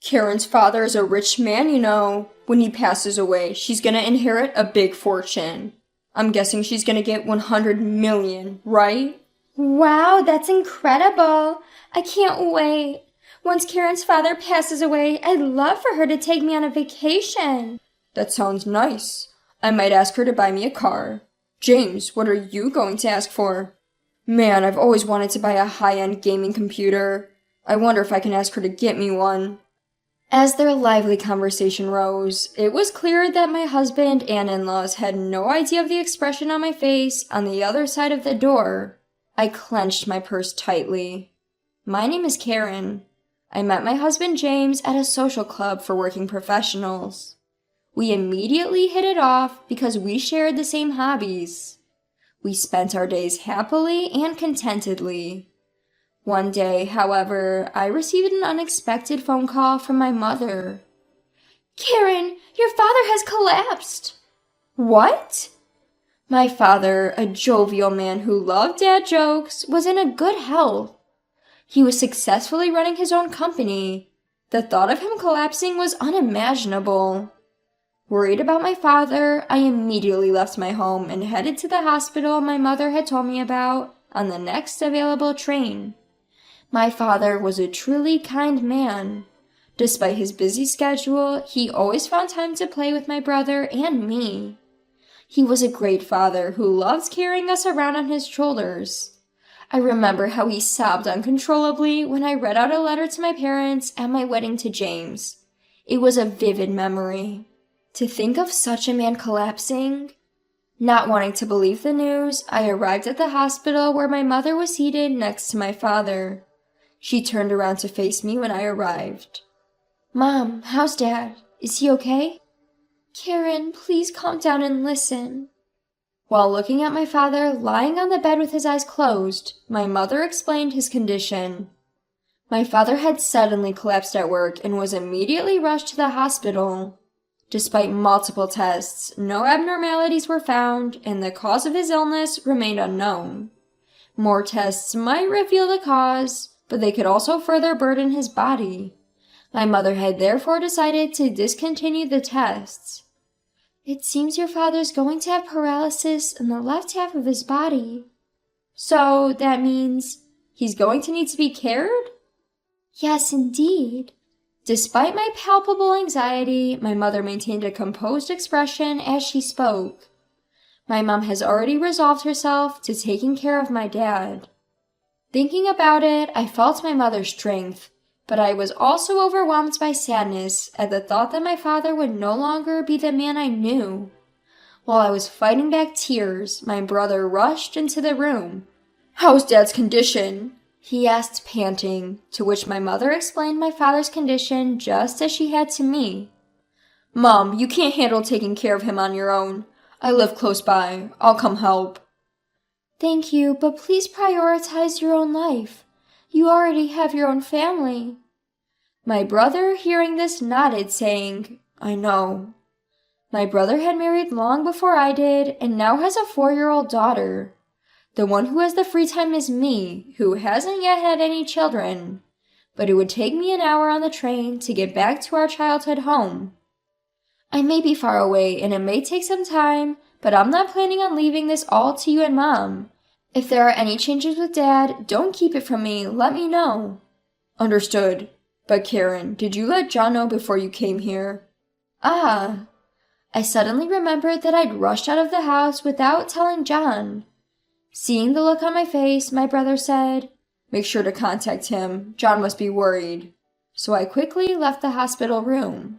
Karen's father is a rich man, you know. When he passes away, she's gonna inherit a big fortune. I'm guessing she's gonna get 100 million, right? Wow, that's incredible. I can't wait. Once Karen's father passes away, I'd love for her to take me on a vacation. That sounds nice. I might ask her to buy me a car. James, what are you going to ask for? Man, I've always wanted to buy a high-end gaming computer. I wonder if I can ask her to get me one. As their lively conversation rose, it was clear that my husband and in-laws had no idea of the expression on my face on the other side of the door. I clenched my purse tightly. My name is Karen. I met my husband James at a social club for working professionals. We immediately hit it off because we shared the same hobbies. We spent our days happily and contentedly. One day, however, I received an unexpected phone call from my mother. Karen, your father has collapsed. What? My father, a jovial man who loved dad jokes, was in a good health. He was successfully running his own company. The thought of him collapsing was unimaginable. Worried about my father, I immediately left my home and headed to the hospital my mother had told me about on the next available train. My father was a truly kind man. Despite his busy schedule, he always found time to play with my brother and me. He was a great father who loved carrying us around on his shoulders. I remember how he sobbed uncontrollably when I read out a letter to my parents at my wedding to James. It was a vivid memory. To think of such a man collapsing. Not wanting to believe the news, I arrived at the hospital where my mother was seated next to my father. She turned around to face me when I arrived. Mom, how's Dad? Is he okay? Karen, please calm down and listen. While looking at my father lying on the bed with his eyes closed, my mother explained his condition. My father had suddenly collapsed at work and was immediately rushed to the hospital. Despite multiple tests, no abnormalities were found and the cause of his illness remained unknown. More tests might reveal the cause, but they could also further burden his body. My mother had therefore decided to discontinue the tests. It seems your father's going to have paralysis in the left half of his body. So that means he's going to need to be cared? Yes, indeed. Despite my palpable anxiety, my mother maintained a composed expression as she spoke. My mom has already resolved herself to taking care of my dad. Thinking about it, I felt my mother's strength, but I was also overwhelmed by sadness at the thought that my father would no longer be the man I knew. While I was fighting back tears, my brother rushed into the room. "How's Dad's condition?" he asked, panting, to which my mother explained my father's condition just as she had to me. "Mom, you can't handle taking care of him on your own. I live close by. I'll come help." Thank you, but please prioritize your own life. You already have your own family. My brother, hearing this, nodded, saying, "I know." My brother had married long before I did, and now has a 4-year-old daughter. The one who has the free time is me, who hasn't yet had any children. But it would take me an hour on the train to get back to our childhood home. I may be far away, and it may take some time, but I'm not planning on leaving this all to you and Mom. If there are any changes with Dad, don't keep it from me. Let me know. Understood. But Karen, did you let John know before you came here? Ah. I suddenly remembered that I'd rushed out of the house without telling John. Seeing the look on my face, my brother said, "Make sure to contact him. John must be worried." So I quickly left the hospital room.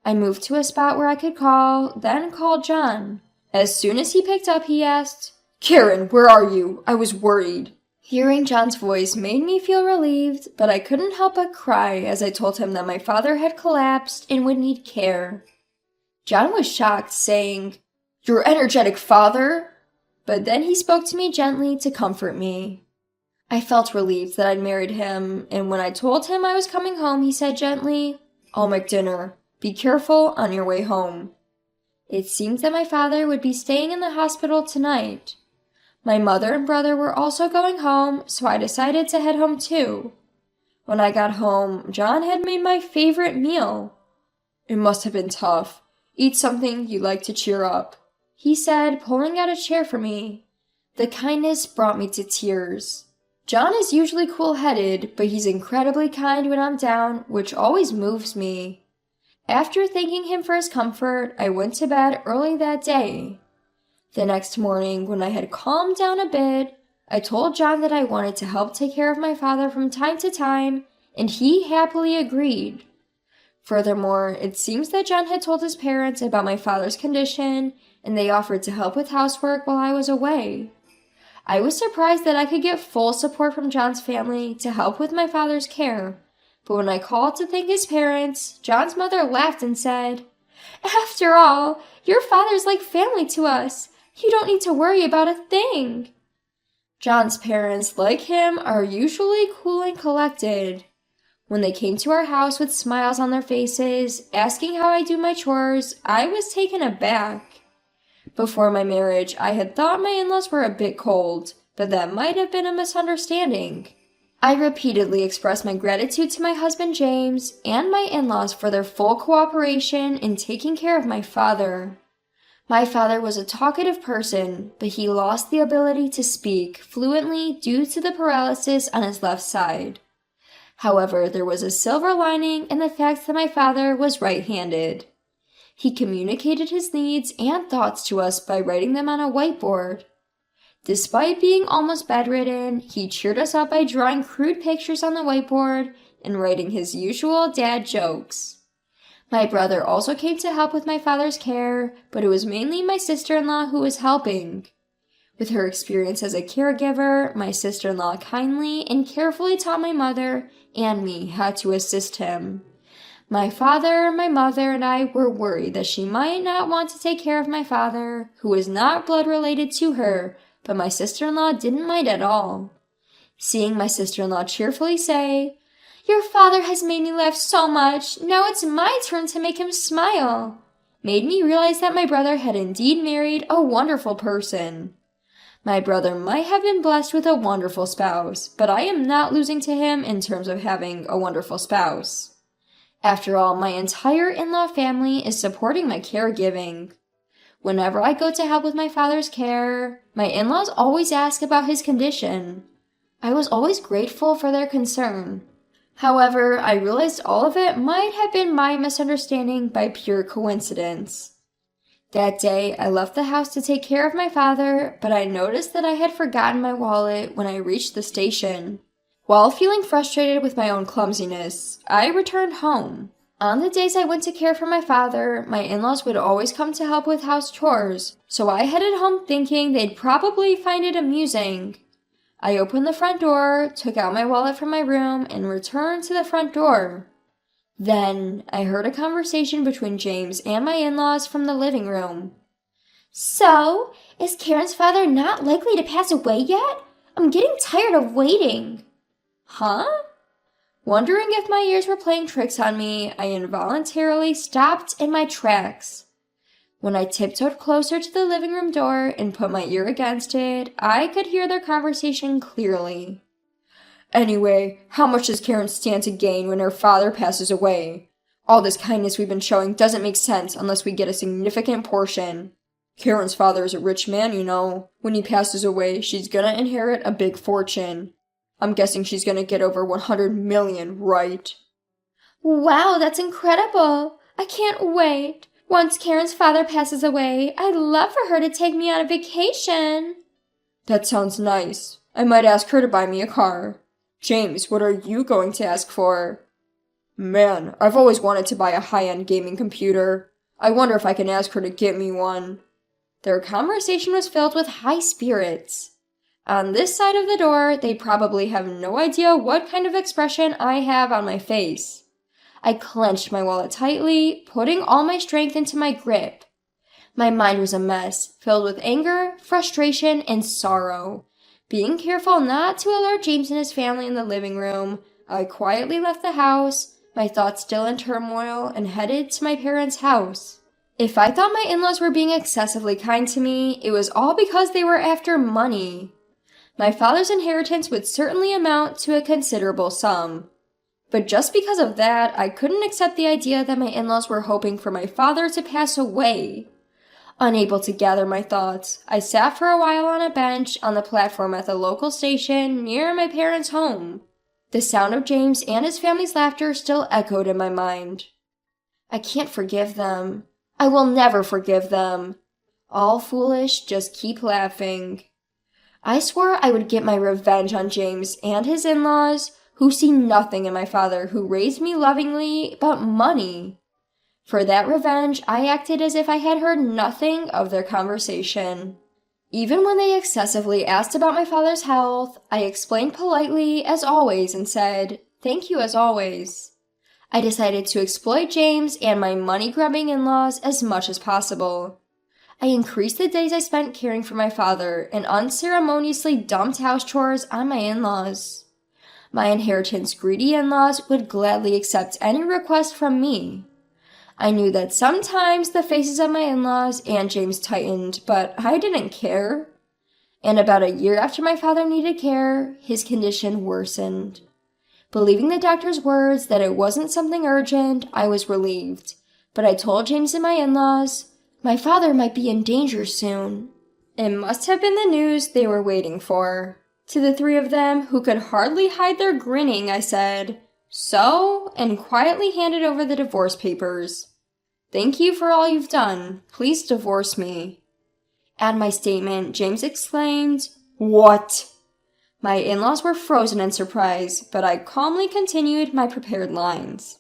I moved to a spot where I could call, then called John. As soon as he picked up, he asked, "Karen, where are you? I was worried." Hearing John's voice made me feel relieved, but I couldn't help but cry as I told him that my father had collapsed and would need care. John was shocked, saying, "Your energetic father?" But then he spoke to me gently to comfort me. I felt relieved that I'd married him, and when I told him I was coming home, he said gently, "I'll make dinner. Be careful on your way home." It seemed that my father would be staying in the hospital tonight. My mother and brother were also going home, so I decided to head home too. When I got home, John had made my favorite meal. It must have been tough. Eat something you like to cheer up, he said, pulling out a chair for me. The kindness brought me to tears. John is usually cool-headed, but he's incredibly kind when I'm down, which always moves me. After thanking him for his comfort, I went to bed early that day. The next morning, when I had calmed down a bit, I told John that I wanted to help take care of my father from time to time, and he happily agreed. Furthermore, it seems that John had told his parents about my father's condition, and they offered to help with housework while I was away. I was surprised that I could get full support from John's family to help with my father's care, but when I called to thank his parents, John's mother laughed and said, "After all, your father's like family to us. You don't need to worry about a thing." John's parents, like him, are usually cool and collected. When they came to our house with smiles on their faces, asking how I do my chores, I was taken aback. Before my marriage, I had thought my in-laws were a bit cold, but that might have been a misunderstanding. I repeatedly expressed my gratitude to my husband James and my in-laws for their full cooperation in taking care of my father. My father was a talkative person, but he lost the ability to speak fluently due to the paralysis on his left side. However, there was a silver lining in the fact that my father was right-handed. He communicated his needs and thoughts to us by writing them on a whiteboard. Despite being almost bedridden, he cheered us up by drawing crude pictures on the whiteboard and writing his usual dad jokes. My brother also came to help with my father's care, but it was mainly my sister-in-law who was helping. With her experience as a caregiver, my sister-in-law kindly and carefully taught my mother and me how to assist him. My father, my mother, and I were worried that she might not want to take care of my father, who was not blood-related to her, but my sister-in-law didn't mind at all. Seeing my sister-in-law cheerfully say, "Your father has made me laugh so much, now it's my turn to make him smile," made me realize that my brother had indeed married a wonderful person. My brother might have been blessed with a wonderful spouse, but I am not losing to him in terms of having a wonderful spouse. After all, my entire in-law family is supporting my caregiving. Whenever I go to help with my father's care, my in-laws always ask about his condition. I was always grateful for their concern. However, I realized all of it might have been my misunderstanding by pure coincidence. That day, I left the house to take care of my father, but I noticed that I had forgotten my wallet when I reached the station. While feeling frustrated with my own clumsiness, I returned home. On the days I went to care for my father, my in-laws would always come to help with house chores, so I headed home thinking they'd probably find it amusing. I opened the front door, took out my wallet from my room, and returned to the front door. Then, I heard a conversation between James and my in-laws from the living room. "So, is Karen's father not likely to pass away yet? I'm getting tired of waiting." Huh? Wondering if my ears were playing tricks on me, I involuntarily stopped in my tracks. When I tiptoed closer to the living room door and put my ear against it, I could hear their conversation clearly. "Anyway, how much does Karen stand to gain when her father passes away? All this kindness we've been showing doesn't make sense unless we get a significant portion. Karen's father is a rich man, you know. When he passes away, she's gonna inherit a big fortune. I'm guessing she's gonna get over 100 million, right?" Wow, that's incredible. I can't wait. Once Karen's father passes away, I'd love for her to take me on a vacation. That sounds nice. I might ask her to buy me a car. James, what are you going to ask for? Man, I've always wanted to buy a high-end gaming computer. I wonder if I can ask her to get me one. Their conversation was filled with high spirits. On this side of the door, they probably have no idea what kind of expression I have on my face. I clenched my wallet tightly, putting all my strength into my grip. My mind was a mess, filled with anger, frustration, and sorrow. Being careful not to alert James and his family in the living room, I quietly left the house, my thoughts still in turmoil, and headed to my parents' house. If I thought my in-laws were being excessively kind to me, it was all because they were after money. My father's inheritance would certainly amount to a considerable sum. But just because of that, I couldn't accept the idea that my in-laws were hoping for my father to pass away. Unable to gather my thoughts, I sat for a while on a bench on the platform at the local station near my parents' home. The sound of James and his family's laughter still echoed in my mind. I can't forgive them. I will never forgive them. All foolish, just keep laughing. I swore I would get my revenge on James and his in-laws, who see nothing in my father who raised me lovingly but money. For that revenge, I acted as if I had heard nothing of their conversation. Even when they excessively asked about my father's health, I explained politely as always and said, "Thank you as always." I decided to exploit James and my money-grubbing in-laws as much as possible. I increased the days I spent caring for my father and unceremoniously dumped house chores on my in-laws. My inheritance-greedy in-laws would gladly accept any request from me. I knew that sometimes the faces of my in-laws and James tightened, but I didn't care. And about a year after my father needed care, his condition worsened. Believing the doctor's words that it wasn't something urgent, I was relieved. But I told James and my in-laws, my father might be in danger soon. It must have been the news they were waiting for. To the three of them, who could hardly hide their grinning, I said, "So?" and quietly handed over the divorce papers. "Thank you for all you've done. Please divorce me." At my statement, James exclaimed, "What?" My in-laws were frozen in surprise, but I calmly continued my prepared lines.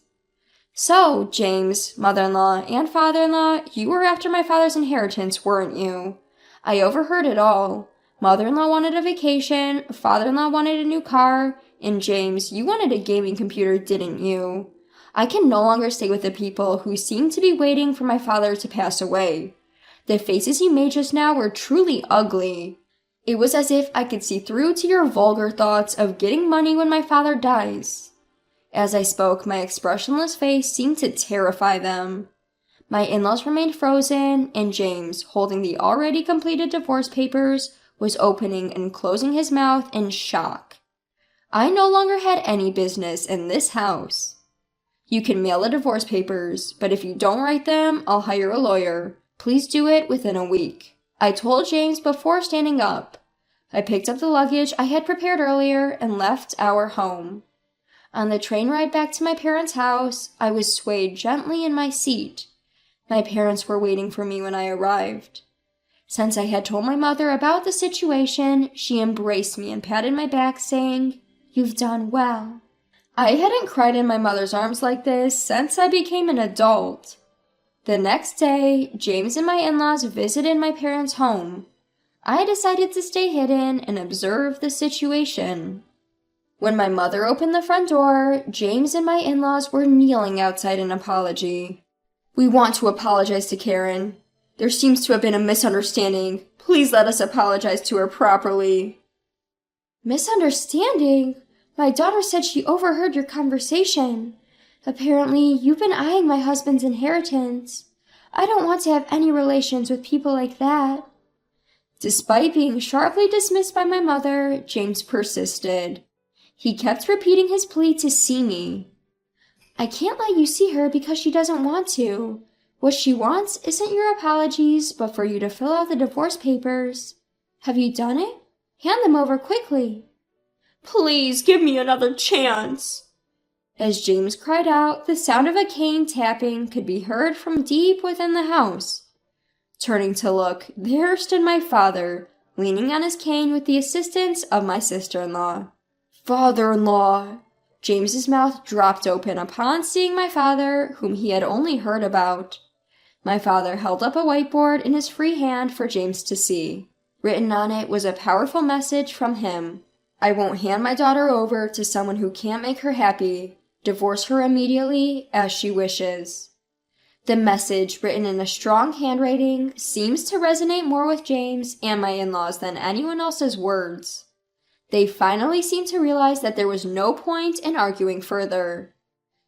"So, James, mother-in-law, and father-in-law, you were after my father's inheritance, weren't you? I overheard it all. Mother-in-law wanted a vacation, father-in-law wanted a new car, and James, you wanted a gaming computer, didn't you? I can no longer stay with the people who seem to be waiting for my father to pass away. The faces you made just now were truly ugly. It was as if I could see through to your vulgar thoughts of getting money when my father dies." As I spoke, my expressionless face seemed to terrify them. My in-laws remained frozen, and James, holding the already completed divorce papers, was opening and closing his mouth in shock. I no longer had any business in this house. "You can mail the divorce papers, but if you don't write them, I'll hire a lawyer. Please do it within a week," I told James before standing up. I picked up the luggage I had prepared earlier and left our home. On the train ride back to my parents' house, I was swayed gently in my seat. My parents were waiting for me when I arrived. Since I had told my mother about the situation, she embraced me and patted my back, saying, "You've done well." I hadn't cried in my mother's arms like this since I became an adult. The next day, James and my in-laws visited my parents' home. I decided to stay hidden and observe the situation. When my mother opened the front door, James and my in-laws were kneeling outside in apology. "We want to apologize to Karen. There seems to have been a misunderstanding. Please let us apologize to her properly." "Misunderstanding? My daughter said she overheard your conversation. Apparently, you've been eyeing my husband's inheritance. I don't want to have any relations with people like that." Despite being sharply dismissed by my mother, James persisted. He kept repeating his plea to see me. "I can't let you see her because she doesn't want to. What she wants isn't your apologies, but for you to fill out the divorce papers. Have you done it? Hand them over quickly." "Please give me another chance." As James cried out, the sound of a cane tapping could be heard from deep within the house. Turning to look, there stood my father, leaning on his cane with the assistance of my sister-in-law. "Father-in-law!" James's mouth dropped open upon seeing my father, whom he had only heard about. My father held up a whiteboard in his free hand for James to see. Written on it was a powerful message from him. "I won't hand my daughter over to someone who can't make her happy. Divorce her immediately, as she wishes." The message, written in a strong handwriting, seems to resonate more with James and my in-laws than anyone else's words. They finally seemed to realize that there was no point in arguing further.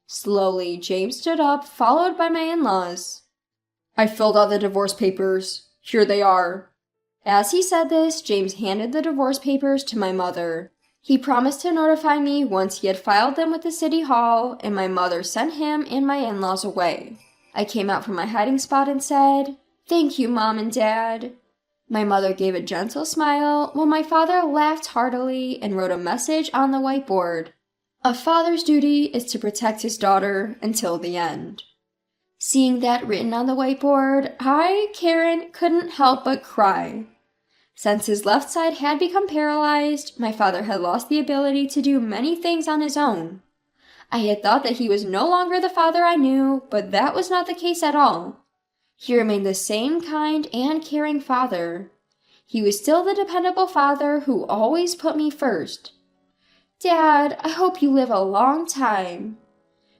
Slowly, James stood up, followed by my in-laws. "I filled out the divorce papers. Here they are." As he said this, James handed the divorce papers to my mother. He promised to notify me once he had filed them with the city hall, and my mother sent him and my in-laws away. I came out from my hiding spot and said, "Thank you, Mom and Dad." My mother gave a gentle smile, while my father laughed heartily and wrote a message on the whiteboard. A father's duty is to protect his daughter until the end. Seeing that written on the whiteboard, I, Karen, couldn't help but cry. Since his left side had become paralyzed, my father had lost the ability to do many things on his own. I had thought that he was no longer the father I knew, but that was not the case at all. He remained the same kind and caring father. He was still the dependable father who always put me first. "Dad, I hope you live a long time."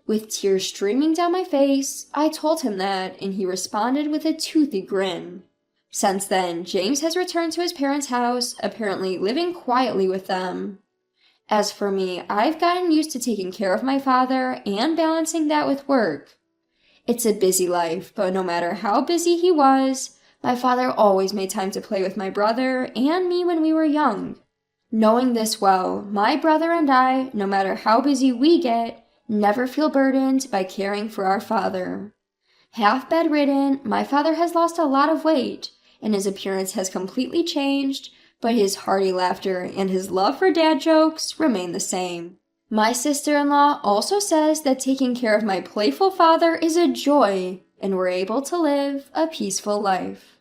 With tears streaming down my face, I told him that, and he responded with a toothy grin. Since then, James has returned to his parents' house, apparently living quietly with them. As for me, I've gotten used to taking care of my father and balancing that with work. It's a busy life, but no matter how busy he was, my father always made time to play with my brother and me when we were young. Knowing this well, my brother and I, no matter how busy we get, never feel burdened by caring for our father. Half bedridden, my father has lost a lot of weight, and his appearance has completely changed, but his hearty laughter and his love for dad jokes remain the same. My sister-in-law also says that taking care of my playful father is a joy, and we're able to live a peaceful life.